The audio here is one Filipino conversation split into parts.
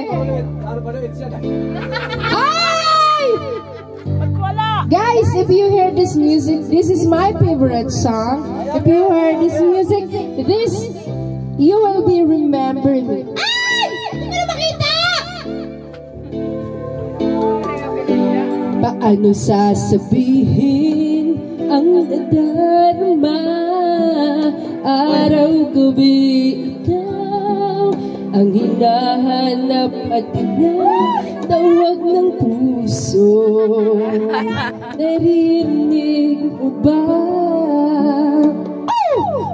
Hi! Guys, if you hear this music, this is my favorite song. If you hear this music, you will be remembering me. Ay! Hindi na makita! Paano sasabihin ang nadarama? Araw-gabi ikaw ang hinahanap at tinatawag ng puso. Naririnig mo ba?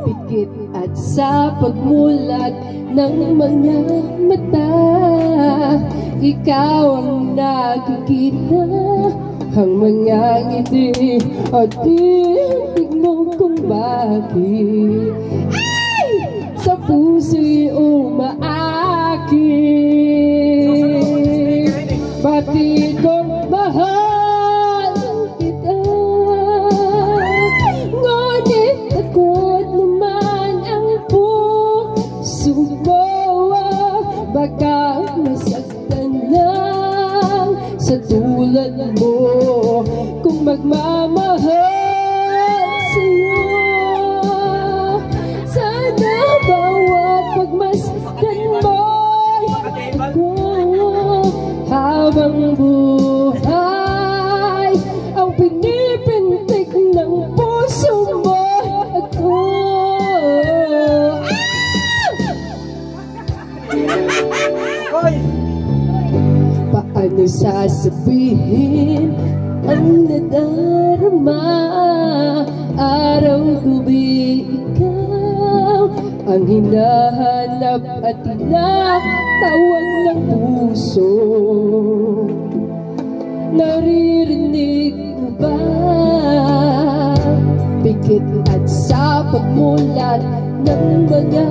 Pikit at sa pagmulat ng mga mata, ikaw ang nakikita, ang mga ngiti at tinig mo kung bakit ay sa puso'y umaakit. Pati kong mahal kita, ngunit takot naman ang puso mo. Baka masaktan lang sa tulad mo kung magmamahal sa'yo. Sana bawat pagmasdan mo'y ako habang buhay. Ang pinipintik ng puso mo ako. Paano sasabihin ang nadarama? Araw-gabi ikaw ang hinahanap at tinatawag ng puso. Naririnig mo ba? Pikit at sa pagmulat ng mga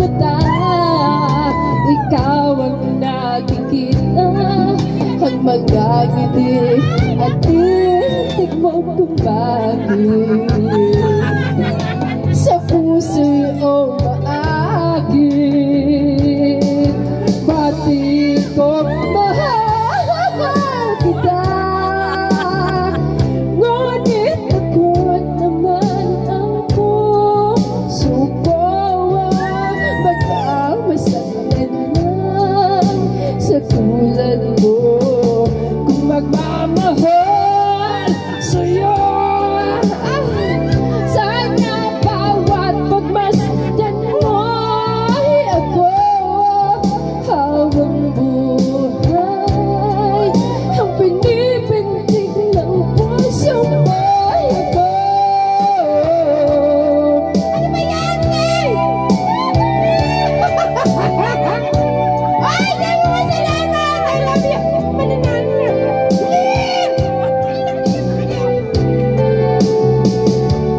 mata, ikaw ang nakikita, ang mga ngiti at tinig mo kung bakit sa puso'y umaakit. Pati kong mahal kita, ngunit takot naman ang puso ko. Baka masaktan lang sa tulad mo kung magmamahal sa'yo. Sana bawat pagmasdan mo'y ako habang buhay. Ang pinipintig ng puso mo'y ako. Ano ba yan, eh? Ay, dami mo salamat! I love you! Mananalo!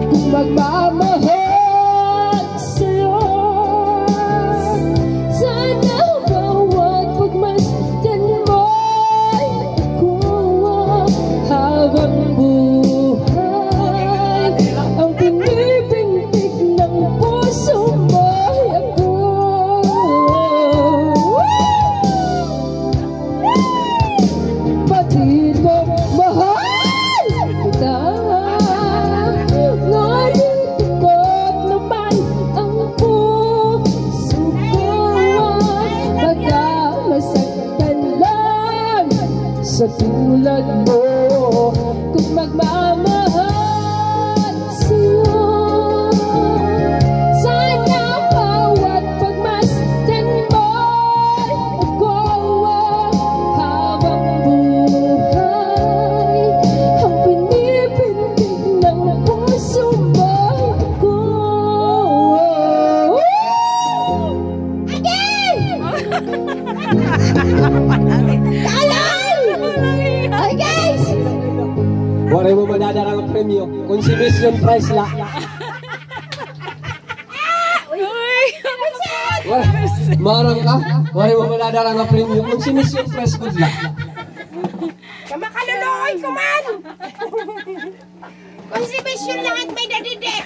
Kung magmamahal sa'yo, sana bawat pagmasdan mo'y ako habang buhay. Ang pinipintig ng puso mo'y ako. Pati kong mahal kita, ngunit takot naman ang puso ko. Baka masaktan lang sa tulad mo kung magmamahal sa'yo. Sana bawat pagmasdan mo'y ako habang buhay. Ang pinipintig ng puso mo'y ako. Again! Kalal! Ay guys! Wala mo madadarang ang premyo. Consummation prize la. Marang ka? Wala mo madadarang ang premyo. Consummation prize good la. Kamakaloloy ko man! Consummation lang at may dadide.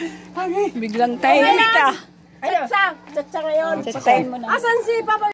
Biglang tayo kita. Ano? Tsatsa ngayon. Tsatsahin mo na. Asan si Papa?